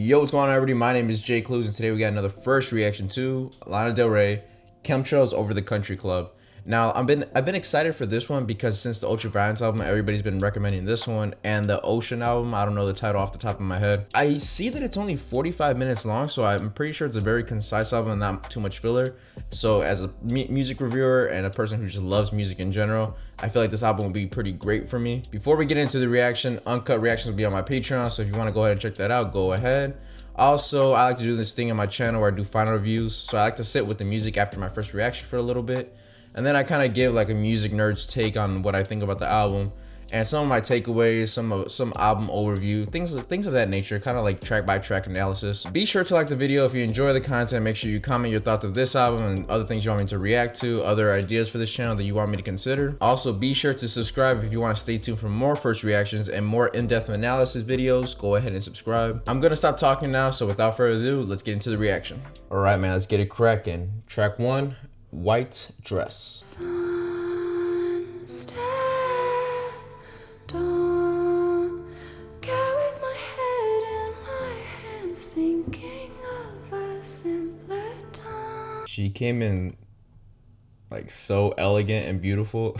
Yo, what's going on, everybody? My name is Jay Clues, and today we got another first reaction to Lana Del Rey, Chemtrails Over the Country Club. Now, I've been excited for this one because since the Ultraviolence album, everybody's been recommending this one, and the Ocean album, I don't know the title off the top of my head. I see that it's only 45 minutes long, so I'm pretty sure it's a very concise album and not too much filler. So as a music reviewer and a person who just loves music in general, I feel like this album will be pretty great for me. Before we get into the reaction, uncut reactions will be on my Patreon, so if you want to go ahead and check that out, go ahead. Also, I like to do this thing on my channel where I do final reviews, so I like to sit with the music after my first reaction for a little bit. And then I kind of give like a music nerd's take on what I think about the album and some of my takeaways, some album overview, things of that nature, kind of like track by track analysis. Be sure to like the video if you enjoy the content. Make sure you comment your thoughts of this album and other things you want me to react to, other ideas for this channel that you want me to consider. Also, be sure to subscribe if you want to stay tuned for more first reactions and more in-depth analysis videos. Go ahead and subscribe. I'm gonna stop talking now, so without further ado, let's get into the reaction. All right, man, let's get it cracking. Track 1. White Dress. Don't get with my head in my hands, thinking of a simpler time. She came in like so elegant and beautiful.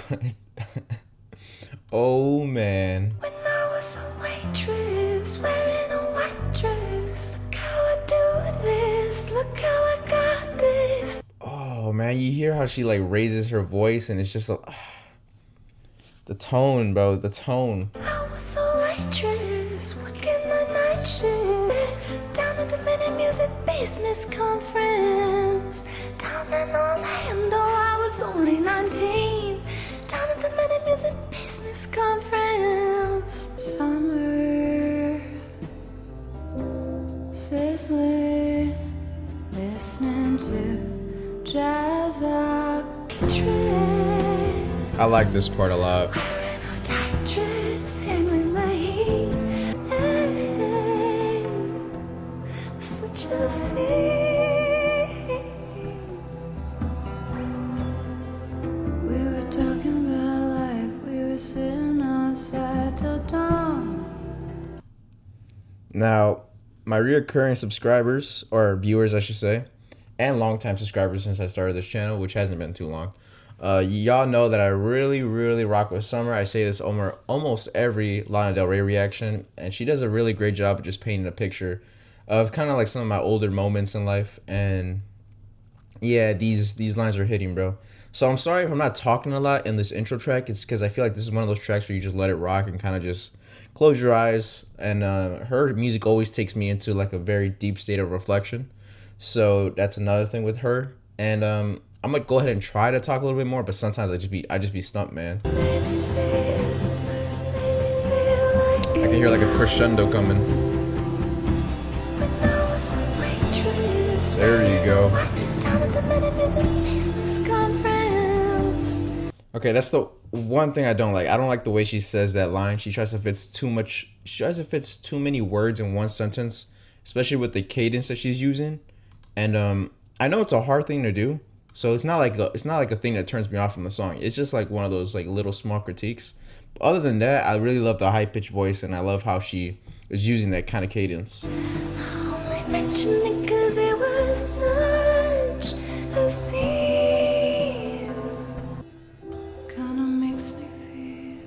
Oh man. When I was a waitress, wearing a white dress. Look how I do this, look how I got this. Oh man, you hear how she like raises her voice and it's just like, the tone, bro, the tone. I was a waitress, working the night shift. Down at the Minute Music Business Conference. Down in Orlando, I was only 19. Down at the Minute Music Business Conference. Summer, sizzling, listening to jazz up trend. I like this part a lot. Wearing a tight dress, handling the heat. Hey, such a scene. We were talking about life. We were sitting outside till dawn. Now, my reoccurring subscribers, or viewers I should say, and longtime subscribers since I started this channel, which hasn't been too long, y'all know that I really rock with Summer. I say this over almost every Lana Del Rey reaction, and she does a really great job of just painting a picture of kind of like some of my older moments in life. And yeah, these lines are hitting, bro. So I'm sorry if I'm not talking a lot in this intro track. It's because I feel like this is one of those tracks where you just let it rock and kind of just close your eyes. And her music always takes me into like a very deep state of reflection. So that's another thing with her. And I'm gonna go ahead and try to talk a little bit more, but sometimes I just be stumped, man. I can hear like a crescendo coming. There you go. Okay, that's the one thing I don't like. I don't like the way she says that line. She tries to fit too much. She tries to fit too many words in one sentence, especially with the cadence that she's using. And I know it's a hard thing to do. So it's not like a thing that turns me off from the song. It's just like one of those like little small critiques. But other than that, I really love the high pitched voice, and I love how she is using that kind of cadence. I only mentioned it 'cause it was such a scene. Kinda makes me feel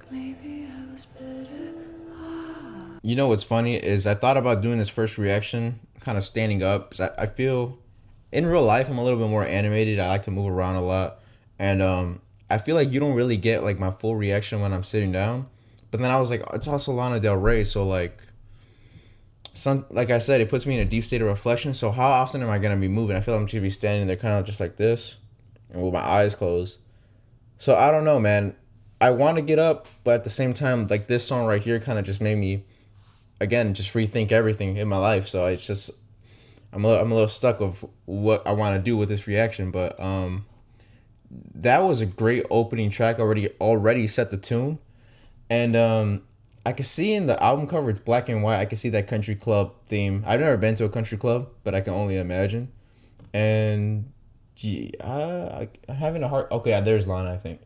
like maybe I was better off. You know what's funny is I thought about doing this first reaction kind of standing up, 'cause I feel in real life I'm a little bit more animated. I like to move around a lot, and I feel like you don't really get like my full reaction when I'm sitting down. But then I was like, it's also Lana Del Rey, so like I said, it puts me in a deep state of reflection. So how often am I gonna be moving? I feel like I'm just gonna be standing there kind of just like this and with my eyes closed. So I don't know, man. I want to get up, but at the same time, like this song right here kind of just made me again just rethink everything in my life. So it's just I'm a little stuck of what I want to do with this reaction. But that was a great opening track. Already set the tune. And I can see in the album cover, it's black and white. I can see that country club theme. I've never been to a country club, but I can only imagine. And gee, I'm having a hard... Okay, there's Lana, I think.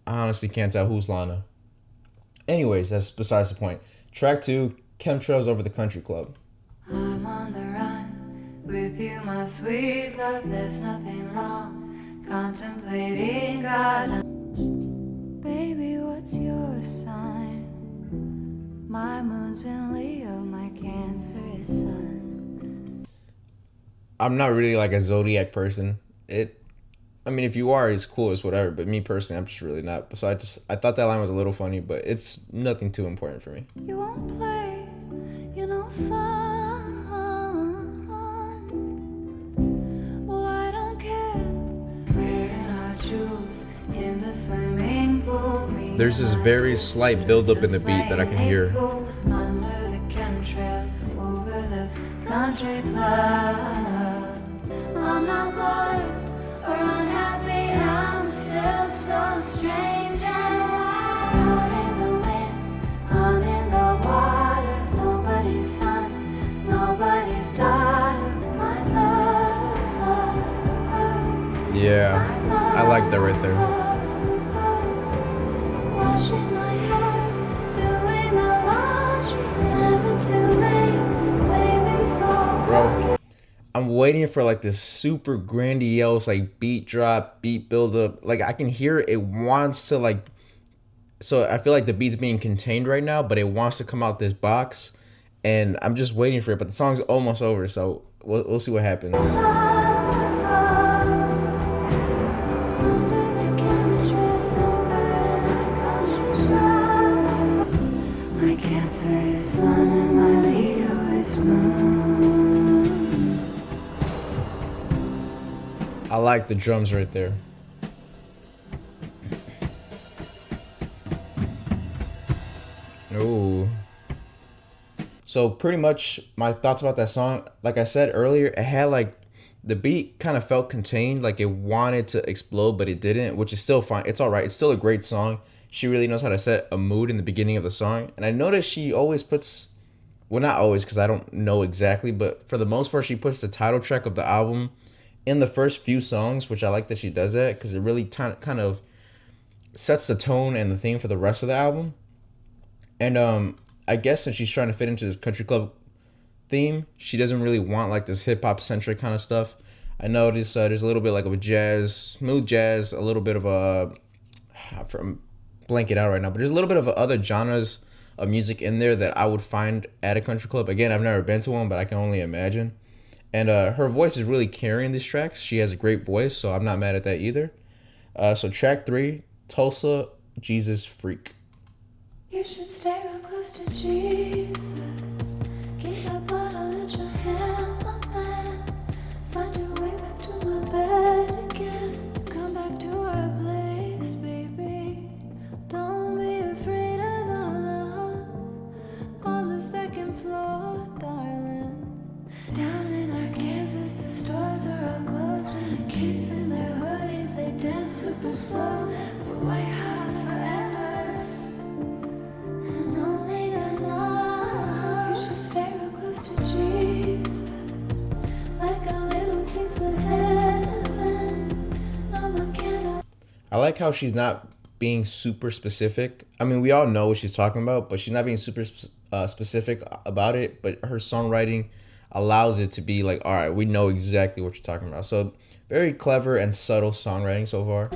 I honestly can't tell who's Lana. Anyways, that's besides the point. Track 2, Chemtrails Over the Country Club. I'm on the run with you, my sweet love. There's nothing wrong contemplating God. Baby, what's your sign? My moon's in Leo, my Cancer is Sun. I'm not really like a zodiac person. I mean, if you are, it's cool, it's whatever. But me personally, I'm just really not. So I thought that line was a little funny, but it's nothing too important for me. You won't play, you know, fun. Well, I don't care. Wearing our jewels in the swimming pool. There's this very slight buildup in the beat that I can hear. Under the chemtrails over the country club. I'm not bored or unhappy, I'm still so strange and wild. Out in the wind, I'm in the water. Nobody's son, nobody's daughter. My love. Yeah, I like that right there. Washing my hair, doing the laundry. Never too late, baby, so Bro, I'm waiting for like this super grandiose like beat drop, beat build up. Like I can hear it wants to like. So I feel like the beat's being contained right now, but it wants to come out this box, and I'm just waiting for it. But the song's almost over, so we'll see what happens. My Cancer is Sun and my Leo is Moon. I like the drums right there. Ooh. So pretty much my thoughts about that song, like I said earlier, it had like the beat kind of felt contained, like it wanted to explode, but it didn't, which is still fine. It's all right. It's still a great song. She really knows how to set a mood in the beginning of the song. And I noticed she always puts, well, not always because I don't know exactly, but for the most part, she puts the title track of the album in the first few songs, which I like that she does that because it really kind of sets the tone and the theme for the rest of the album. And I guess since she's trying to fit into this country club theme, she doesn't really want like this hip hop centric kind of stuff. I noticed there's a little bit like of a jazz, smooth jazz, a little bit of a, from blank it out right now, but there's a little bit of other genres of music in there that I would find at a country club. Again, I've never been to one, but I can only imagine. And her voice is really carrying these tracks. She has a great voice, so I'm not mad at that either. So track 3, Tulsa Jesus Freak. You should stay real close to Jesus. Keep that bottle in your hand, my man. Find your way back to my bed again. Come back to our place, baby. Don't be afraid of our love. On the second floor, darling. Down in Arkansas, the stores are all closed. Kids in their hoodies, they dance super slow. We're way high forever. I like how she's not being super specific. I mean, we all know what she's talking about, but she's not being super specific about it. But her songwriting allows it to be like, all right, we know exactly what you're talking about. So very clever and subtle songwriting so far.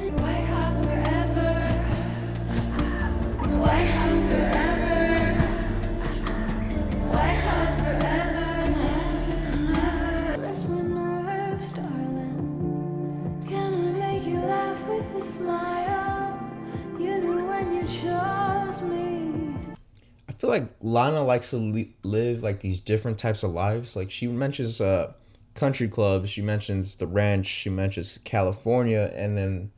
I feel like Lana likes to live like these different types of lives. Like she mentions country clubs, she mentions the ranch, she mentions California, and then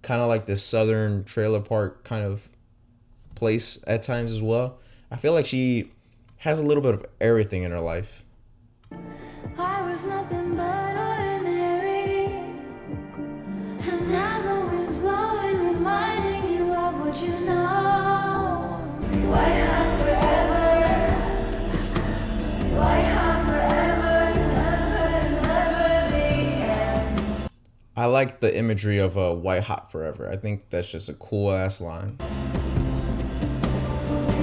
kind of like this southern trailer park kind of place at times as well. I feel like she has a little bit of everything in her life. I was nothing but ordinary, and now the wind's blowing, reminding you of what you know. Why hot forever? Why hot forever? Never the end. I like the imagery of white hot forever. I think that's just a cool ass line.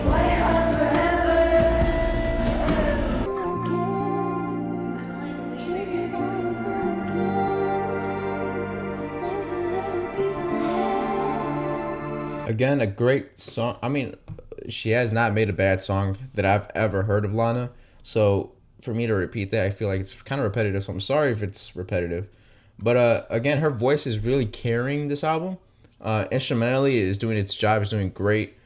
Why hot forever? Again, a great song. I mean, she has not made a bad song that I've ever heard of Lana. So for me to repeat that, I feel like it's kind of repetitive. So I'm sorry if it's repetitive. But again, her voice is really carrying this album. Instrumentally, it is doing its job. It's doing great.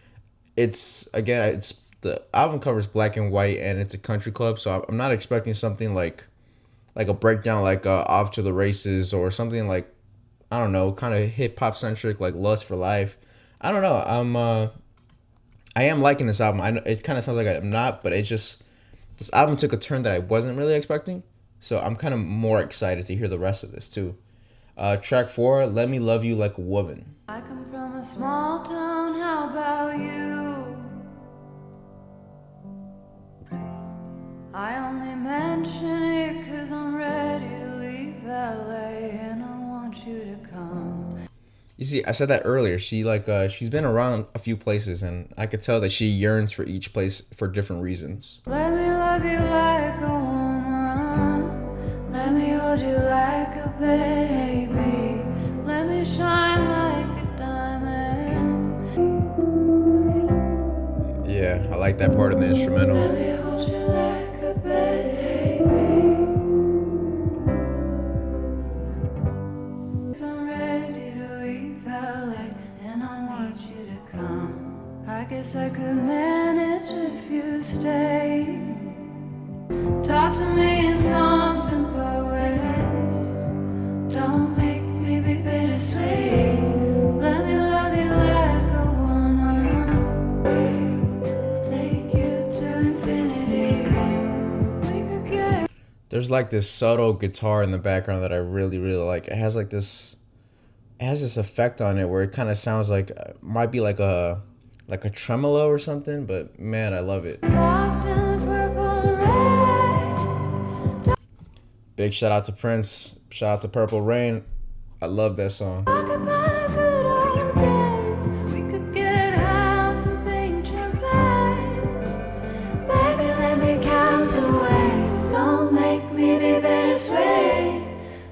It's the album covers black and white, and it's a country club. So I'm not expecting something like a breakdown, like Off to the Races, or something like, I don't know, kind of hip hop centric, like Lust for Life. I don't know. I am liking this album. I know it kind of sounds like I'm not, but it's just this album took a turn that I wasn't really expecting. So I'm kind of more excited to hear the rest of this too. Track 4, Let Me Love You Like a Woman. I come from a small town, how about you? I only mention it 'cause I'm ready to leave LA and I want you to come. You see, I said that earlier. She's been around a few places, and I could tell that she yearns for each place for different reasons. Let me love you like a woman. Let me hold you like a baby. Let me shine like a diamond. Yeah, I like that part of the instrumental. Let me hold you like a baby. I'm ready to leave LA and I want you to come. I guess I could manage if you stay. Talk to me in some simple ways. Don't make me be bittersweet. Let me love you like a woman. Take you to infinity. We could get. There's like this subtle guitar in the background that I really, really like. It has this effect on it where it kind of sounds like might be like a tremolo or something, but man, I love it. Lost in the purple rain. Big shout out to Prince. Shout out to Purple Rain. I love that song. Talk about good old days. We could get out some pink champagne. Baby, let me count the ways. Don't make me be bittersweet.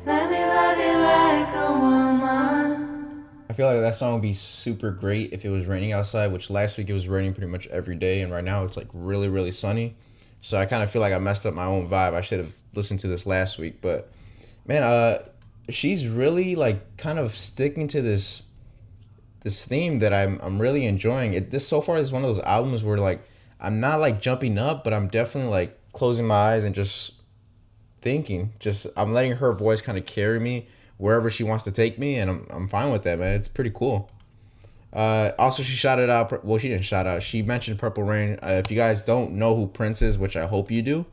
Let me love you like a woman. I feel like that song would be super great if it was raining outside, which last week it was raining pretty much every day, and right now it's like really, really sunny. So I kind of feel like I messed up my own vibe. I should have listened to this last week, but man, she's really like kind of sticking to this theme that I'm really enjoying. This so far is one of those albums where like I'm not like jumping up, but I'm definitely like closing my eyes and just thinking. Just I'm letting her voice kind of carry me wherever she wants to take me, and I'm fine with that, man. It's pretty cool. Also, she shouted out. Well, she didn't shout out. She mentioned Purple Rain. If you guys don't know who Prince is, which I hope you do,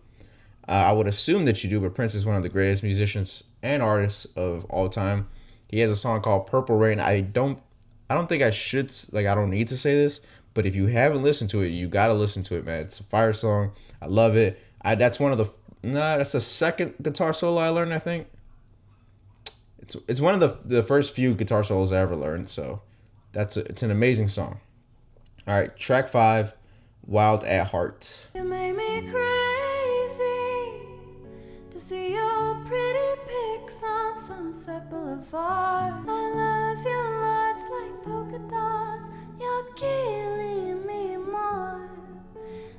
I would assume that you do. But Prince is one of the greatest musicians and artists of all time. He has a song called Purple Rain. I don't think I should, like, I don't need to say this, but if you haven't listened to it, you gotta listen to it, man. It's a fire song. I love it. That's the second guitar solo I learned, I think. It's one of the first few guitar solos I ever learned, so it's an amazing song. All right, track 5, Wild at Heart. You make me crazy to see your pretty pics on Sunset Boulevard. I love your lights like polka dots. You're killing me more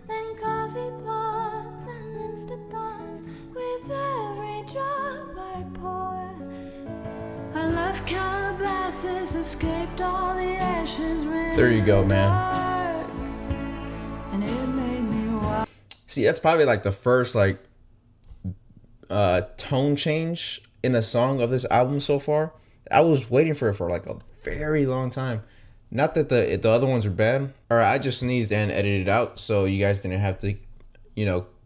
than coffee pots and instant thoughts. With every drop I pour, I left Calabasas, escaped all the ashes. There you go, man. And it made me wild. See, that's probably like the first like tone change in a song of this album so far. I was waiting for it for like a very long time. Not that the other ones were bad. All right, I just sneezed and edited it out, so you guys didn't have to,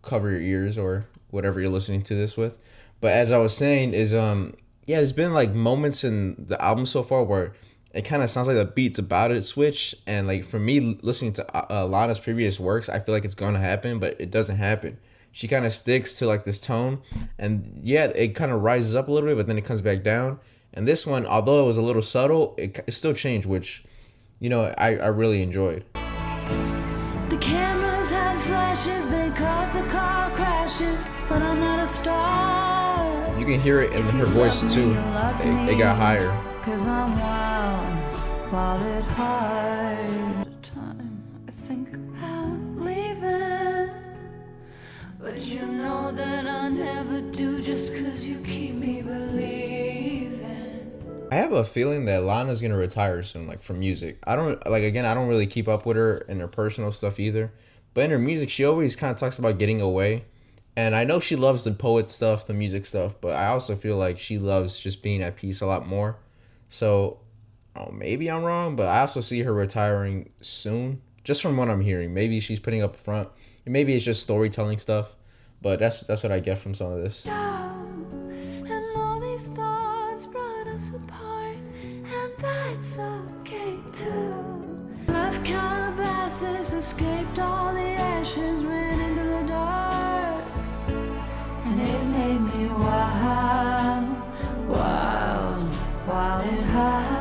cover your ears or whatever you're listening to this with. But as I was saying, there's been like moments in the album so far where it kind of sounds like the beats about it switch, and like for me listening to Lana's previous works, I feel like it's gonna happen, but it doesn't happen. She kind of sticks to like this tone, and yeah, it kind of rises up a little bit, but then it comes back down. And this one, although it was a little subtle, it still changed, which I really enjoyed. The cameras had flashes, they caused the car crashes, but I'm not a star. You can hear it in her voice too. It got higher. 'Cause I'm wild, while it hard. Time I think about leaving, but you know that I never do just 'cause you keep me believing. I have a feeling that Lana's gonna retire soon, like from music. I don't like again. I don't really keep up with her in her personal stuff either, but in her music, she always kind of talks about getting away. And I know she loves the poet stuff, the music stuff, but I also feel like she loves just being at peace a lot more. So, oh, maybe I'm wrong, but I also see her retiring soon, just from what I'm hearing. Maybe she's putting up a front, and maybe it's just storytelling stuff. But that's what I get from some of this. And all these thoughts brought us apart, and that's okay too. Left Calabasas, escaped all the ashes, ran into the dark, and it made me wild, wild, wild and hard.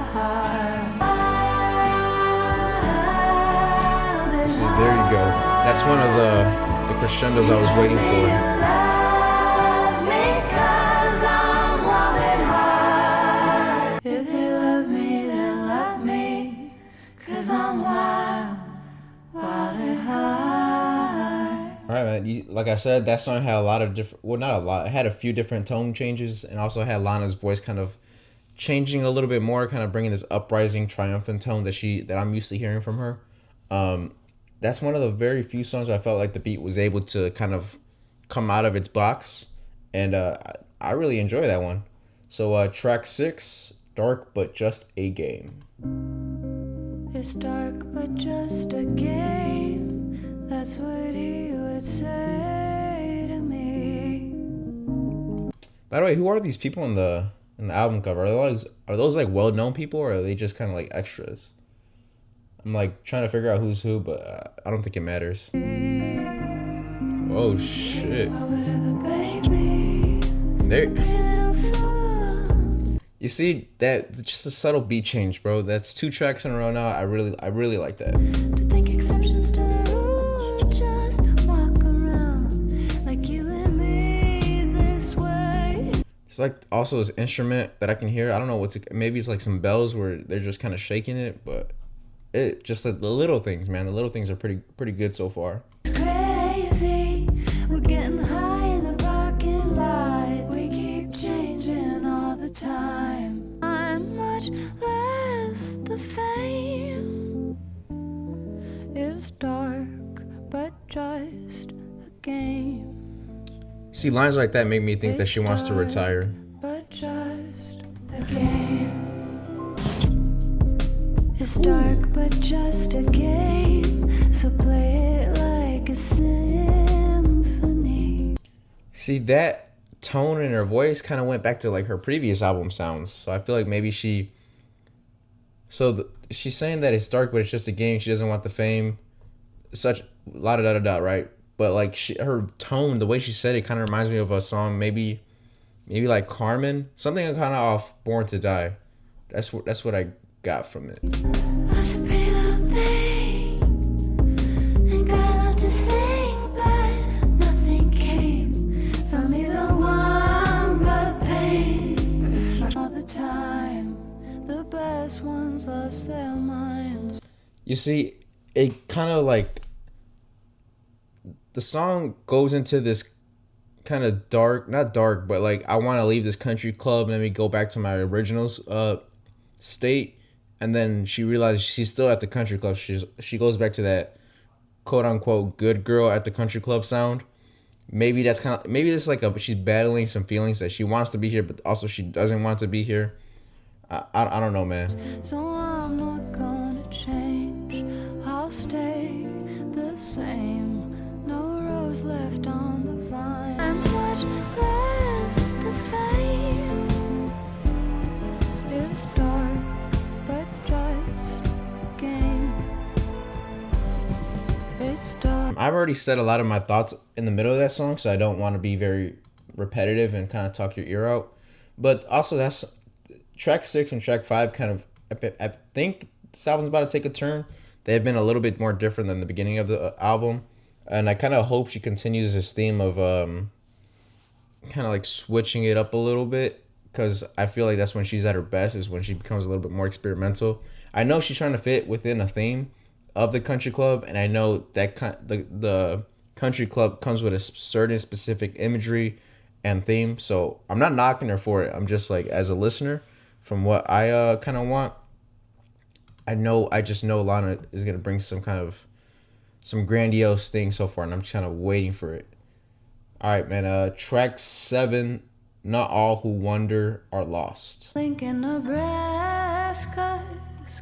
See, there you go. That's one of the crescendos I was waiting for. Love me 'cause I'm wild and hard. If they love me, they love me 'cause I'm wild, wild and hard. All right, man. Like I said, that song had a lot of different. Well, not a lot. It had a few different tone changes, and also had Lana's voice kind of changing a little bit more, kind of bringing this uprising, triumphant tone that I'm used to hearing from her. That's one of the very few songs where I felt like the beat was able to kind of come out of its box, and I really enjoy that one. So track 6, Dark But Just a Game. It's dark but just a game. That's what he would say to me. By the way, who are these people in the album cover? Are those like well known people, or are they just kind of like extras? I'm like trying to figure out who's who, but I don't think it matters. Oh shit! There. You see that just a subtle beat change, bro. That's 2 tracks in a row now. I really like that. To think exceptions to the rule, just walk around like you and me this way. It's like also this instrument that I can hear. I don't know what's it, maybe it's like some bells where they're just kind of shaking it, but it just the little things, man. The little things are pretty good so far. Crazy, we're getting high in the parking lot. We keep changing all the time. I'm much less the fame. It's dark, but just a game. See, lines like that make me think that she wants to retire. But just a game. It's dark, but just a game. So play it like a symphony. See, that tone in her voice kind of went back to like her previous album sounds. So I feel like maybe she's saying that it's dark, but it's just a game. She doesn't want the fame. Such la da da da da, right? But like her tone, the way she said it, kind of reminds me of a song, maybe like Carmen, something kind of off Born to Die. That's what I got from it. I was a pretty little thing, and got a lot to sing, but nothing came from either one but pain. All the time, the best ones lost their minds. You see, it kind of like the song goes into this kind of dark, not dark, but like I want to leave this country club and let me go back to my original state. And then she realizes she's still at the country club. She goes back to that quote unquote good girl at the country club sound. Maybe that's like she's battling some feelings that she wants to be here, but also she doesn't want to be here. I don't know, man. So I'm not gonna change. I'll stay the same. No rose left on the vine. I'm much less the fame. It's dark, but just a game. It's dark. I've already said a lot of my thoughts in the middle of that song, so I don't want to be very repetitive and kind of talk your ear out. But also, that's track 6 and track 5 kind of, I think this album's about to take a turn. They've been a little bit more different than the beginning of the album. And I kind of hope she continues this theme of kind of like switching it up a little bit, because I feel like that's when she's at her best, is when she becomes a little bit more experimental. I know she's trying to fit within a theme of the country club, and I know that the country club comes with a certain specific imagery and theme. So I'm not knocking her for it. I'm just like, as a listener, from what I kind of want, I just know Lana is gonna bring some grandiose thing so far, and I'm just kind of waiting for it. All right, man. Track 7. Not all who wander are lost. Lincoln, Nebraska's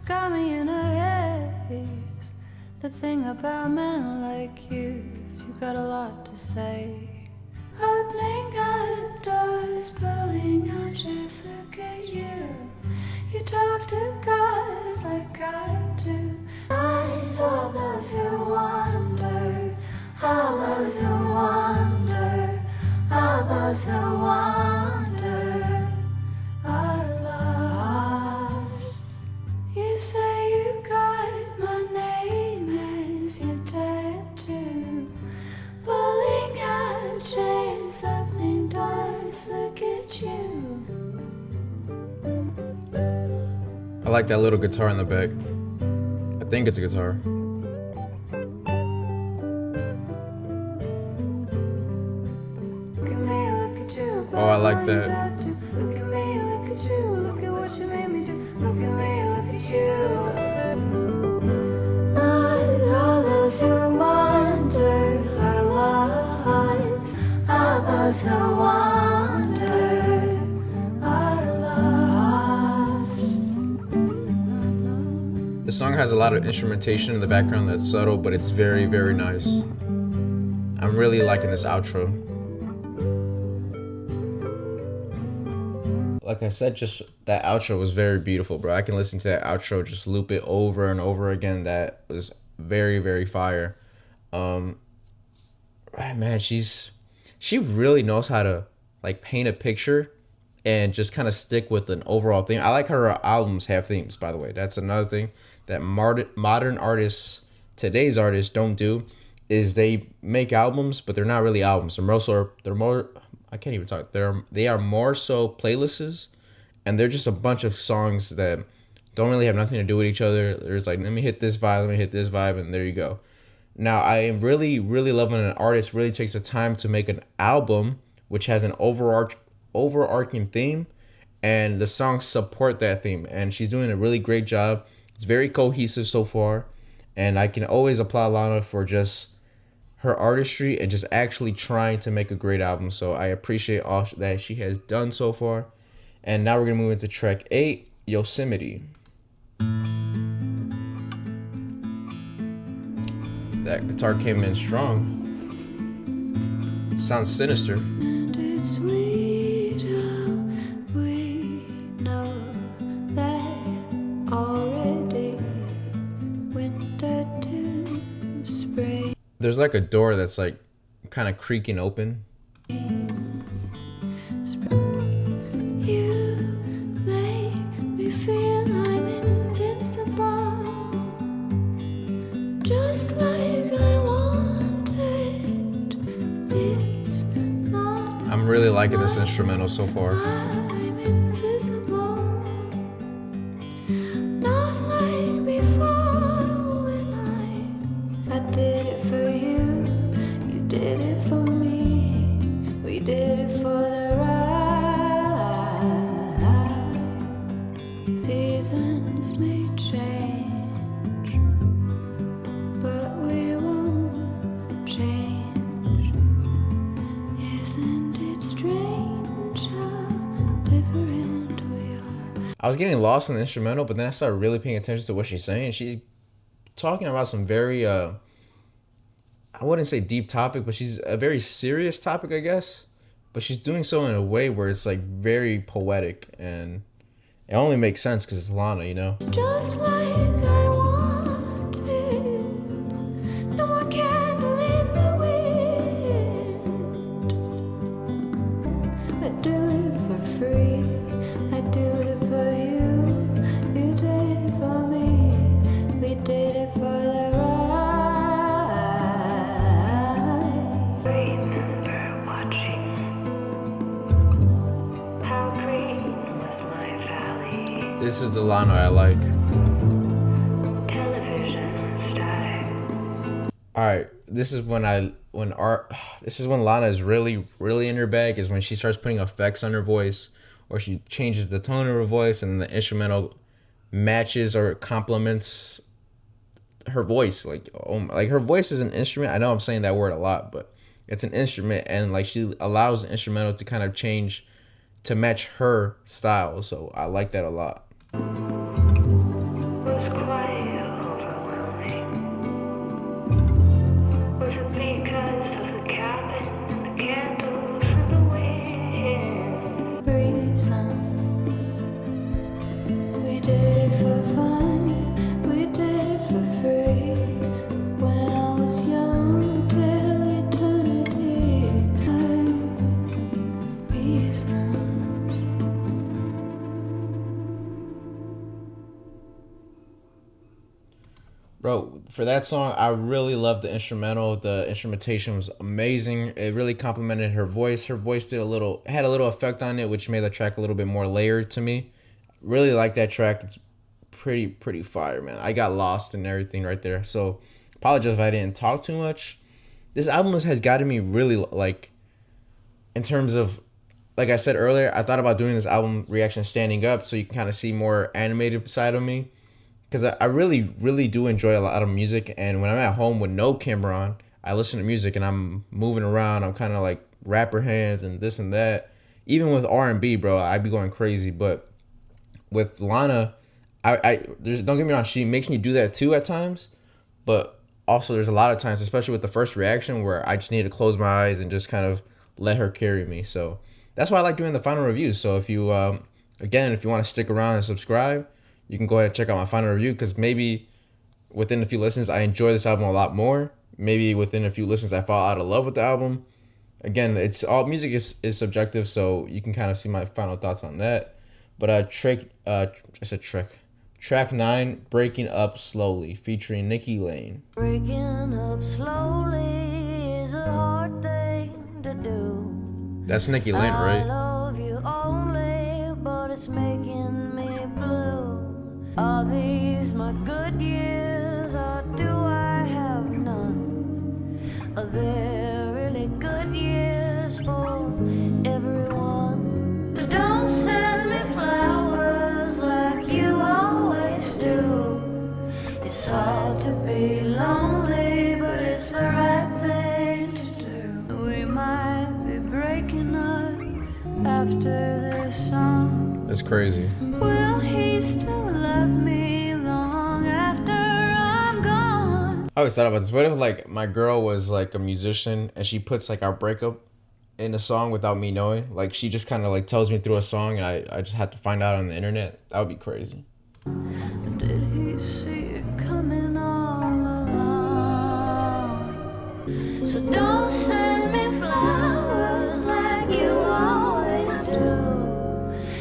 got me in a haze. The thing about men like you is you got a lot to say. Opening up doors, pulling out chairs, look at you. You talk to God like I do. Not all those who wander, all those who wander, all those who wander are lost. You say you got my name as your tattoo. Pulling out chains, opening doors, look at you. I like that little guitar in the back. I think it's a guitar. Oh, I like that. Look at me, look at you. Look at what you made me do. Look at me, look at you. Not all those who wander are lost. All those who wander are lost. The song has a lot of instrumentation in the background that's subtle, but it's very, very nice. I'm really liking this outro. Like I said, just that outro was very beautiful, bro. I can listen to that outro, just loop it over and over again. That was very, very fire. Right, man, she really knows how to like paint a picture and just kind of stick with an overall theme. I like her albums have themes, by the way. That's another thing that modern artists, today's artists, don't do, is they make albums, but they're not really albums. They're more I can't even talk. They are more so playlists, and they're just a bunch of songs that don't really have nothing to do with each other. There's like, let me hit this vibe, and there you go. Now, I am really, really love when an artist really takes the time to make an album which has an overarching theme, and the songs support that theme. And she's doing a really great job. It's very cohesive so far, and I can always applaud Lana for just her artistry and just actually trying to make a great album. So I appreciate all that she has done so far. And now we're gonna move into track 8, Yosemite. That guitar came in strong. Sounds sinister. And it's sweet how we know that already. Winter to spring. There's like a door that's like kind of creaking open. You make me feel I'm invincible, just like I wanted. It's not I'm really liking this instrumental so far. I'm invisible, not like before when I did it for you, you did it for me, we did it for the right. Seasons may change, but we won't change. Isn't it strange how different we are? I was getting lost in the instrumental, but then I started really paying attention to what she's saying. She's talking about some very I wouldn't say deep topic, but she's a very serious topic, I guess. But she's doing so in a way where it's like very poetic, and it only makes sense because it's Lana, you know. Just like I wanted, no more candle in the wind. I do it for free, I do it for you, you did it for me, we did it for the right. Remember watching how green was my valley. This is the Lana I like. All right, this is this is when Lana is really in her bag, is when she starts putting effects on her voice, or she changes the tone of her voice, and the instrumental matches or complements her voice. Like, like her voice is an instrument. I know I'm saying that word a lot, but it's an instrument, and like she allows the instrumental to kind of change to match her style. So I like that a lot. Was quite overwhelming. Was it because of the cabin and the candles and the wind? Reasons. We did it for fun. We did it for free. When I was young, till eternity. Reasons. Bro, for that song, I really loved the instrumental. The instrumentation was amazing. It really complemented her voice. Her voice had a little effect on it, which made the track a little bit more layered to me. Really like that track. It's pretty fire, man. I got lost in everything right there. So apologize if I didn't talk too much. This album has gotten me really, like, in terms of, like I said earlier, I thought about doing this album reaction standing up so you can kind of see more animated side of me, because I really do enjoy a lot of music. And when I'm at home with no camera on, I listen to music and I'm moving around. I'm kind of like rapper hands and this and that. Even with R&B, bro, I'd be going crazy. But with Lana, don't get me wrong, she makes me do that too at times. But also there's a lot of times, especially with the first reaction, where I just need to close my eyes and just kind of let her carry me. So that's why I like doing the final review. So if you again, if you want to stick around and subscribe, you can go ahead and check out my final review, because maybe within a few listens I enjoy this album a lot more. Maybe within a few listens I fall out of love with the album. Again, it's all music is subjective, so you can kind of see my final thoughts on that. But track 9, Breaking Up Slowly, featuring Nikki Lane. Breaking up slowly is a hard thing to do. That's Nikki Lane, I right? love you only, but it's making me blue. Are these my good years, or do I have none? Are there really good years for everyone? So don't send me flowers like you always do. It's hard to be lonely, but it's the right thing to do. We might be breaking up after this song. That's crazy. Will he still love me long after I'm gone? I always thought about this. What if, like, my girl was like a musician and she puts like our breakup in a song without me knowing? Like, she just kind of like tells me through a song, and I just have to find out on the internet. That would be crazy. Did he see it coming all along? So don't send me flowers like you always do.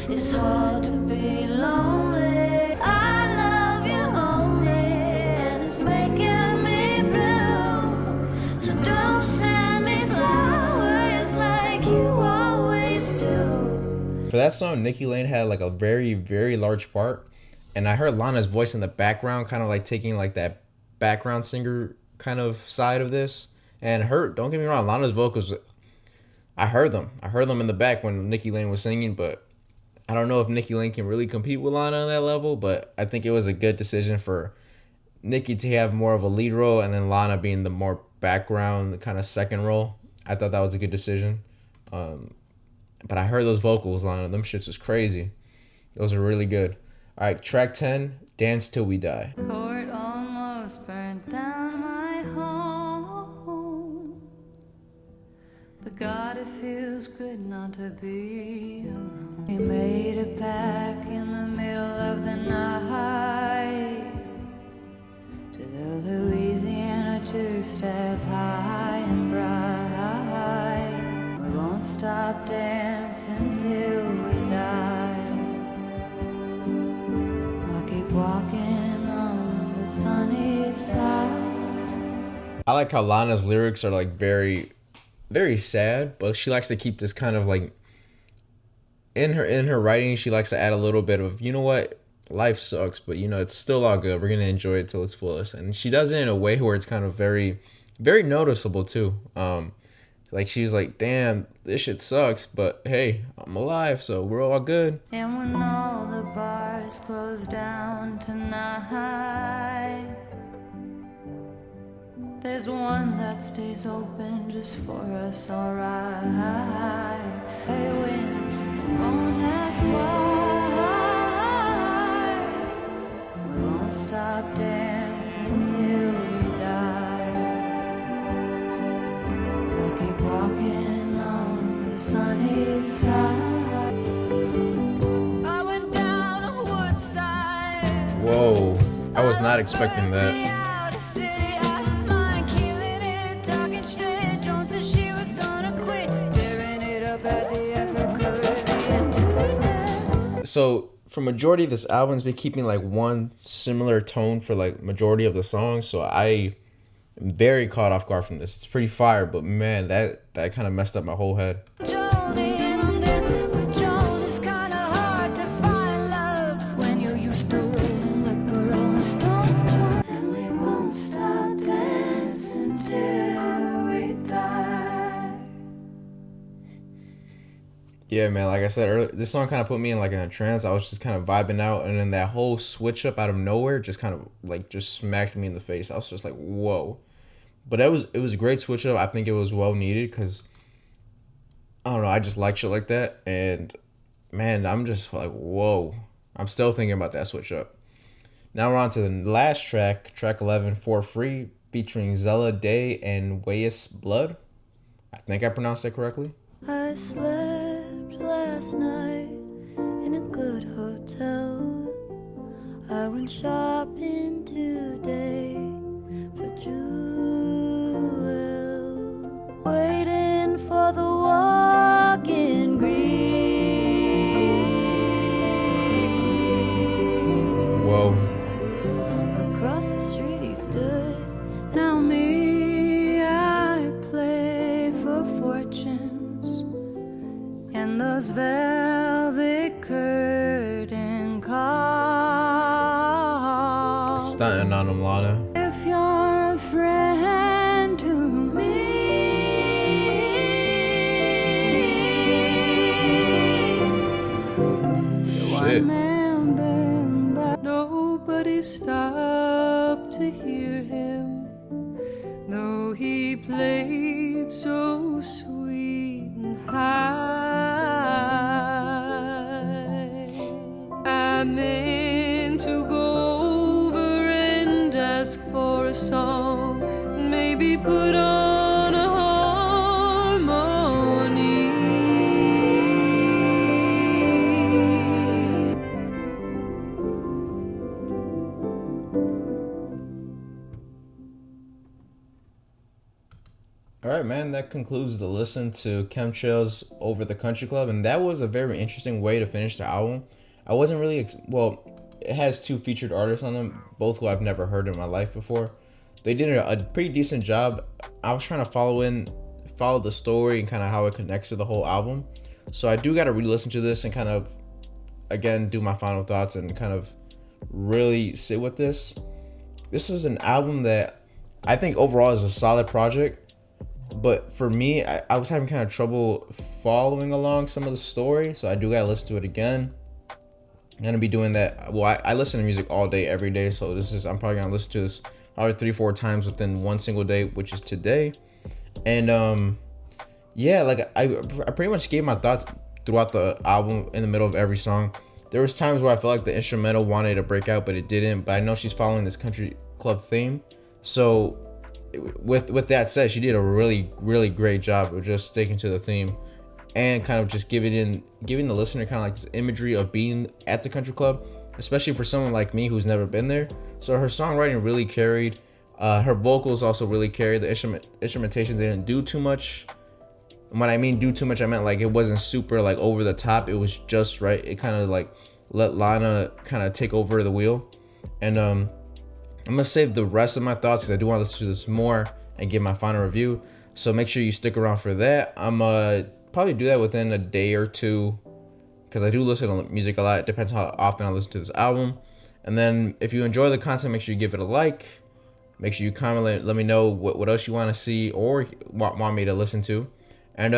It's hard to be lonely. I love you only, and it's making me blue. So don't send me flowers like you always do. For that song, Nikki Lane had like a very large part, and I heard Lana's voice in the background, kind of like taking like that background singer kind of side of this. And don't get me wrong, Lana's vocals, I heard them in the back when Nikki Lane was singing, but I don't know if Nikki Lane can really compete with Lana on that level. But I think it was a good decision for Nikki to have more of a lead role, and then Lana being the more background, the kind of second role. I thought that was a good decision. But I heard those vocals, Lana, them shits was crazy. Those are really good. All right, track 10, Dance Till We Die. Court almost burnt down my home, but God, it feels good not to be alone. We made it back in the middle of the night to the Louisiana two-step high and bright. We won't stop dancing till we die. I'll keep walking on the sunny side. I like how Lana's lyrics are like very sad, but she likes to keep this kind of like in her writing. She likes to add a little bit of, you know what, life sucks, but you know it's still all good. We're gonna enjoy it till its fullest, and she does it in a way where it's kind of very very noticeable too. Like she was like, "Damn, this shit sucks, but hey, I'm alive, so we're all good." And when all the bars close down tonight, there's one that stays open just for us, alright. Hey, when we won't ask why, we won't stop dancing till we die. I'll keep walking on the sunny side. I went down a woodside. Whoa, I was not expecting that. So for majority of this album's been keeping like one similar tone for like majority of the songs. So I am very caught off guard from this. It's pretty fire, but man, that kind of messed up my whole head. Yeah, man. Like I said earlier, this song kind of put me in like in a trance. I was just kind of vibing out, and then that whole switch up out of nowhere just kind of like just smacked me in the face. I was just like, whoa. But it was a great switch up. I think it was well needed because I don't know. I just like shit like that, and man, I'm just like, whoa. I'm still thinking about that switch up. Now we're on to the last track, track 11, For Free, featuring Zella Day and Weyes Blood. I think I pronounced that correctly. I slept last night in a good hotel. I went shopping today for jewels, waiting for the walk in green. Whoa. Across the street he stood. Now me, I play for fortunes. And those velvet curtain calls. Stunting on them, Lana. If you're a friend to me, Shit. remember, nobody stopped to hear him, though he played so sweet and high. I meant to go over and ask for a song, maybe put on a harmony. All right, man, that concludes the listen to Chemtrails Over the Country Club, and that was a very interesting way to finish the album. I wasn't really, it has two featured artists on them, both who I've never heard in my life before. They did a pretty decent job. I was trying to follow the story and kind of how it connects to the whole album. So I do got to re-listen to this and kind of, again, do my final thoughts and kind of really sit with this. This is an album that I think overall is a solid project. But for me, I was having kind of trouble following along some of the story. So I do got to listen to it again. I'm gonna be doing that. Well, I listen to music all day, every day. So I'm probably gonna listen to this probably 3-4 times within one single day, which is today. And yeah, like I pretty much gave my thoughts throughout the album in the middle of every song. There was times where I felt like the instrumental wanted to break out, but it didn't. But I know she's following this country club theme. So with that said, she did a really, really great job of just sticking to the theme and kind of just giving the listener kind of like this imagery of being at the country club, especially for someone like me who's never been there. So her songwriting really carried. Her vocals also really carried. The instrumentation didn't do too much. And when I mean do too much, I meant like it wasn't super like over the top. It was just right. It kind of like let Lana kind of take over the wheel. And I'm gonna save the rest of my thoughts because I do want to listen to this more and give my final review. So make sure you stick around for that. I'm probably do that within a day or two because I do listen to music a lot. It depends how often I listen to this album. And then if you enjoy the content, make sure you give it a like. Make sure you comment, let me know what else you want to see or want me to listen to. And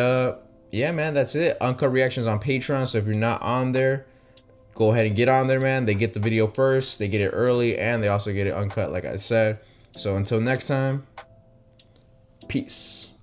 yeah, man, that's it. Uncut reactions on Patreon. So if you're not on there, go ahead and get on there, man. They get the video first, they get it early, and they also get it uncut, like I said. So until next time, peace.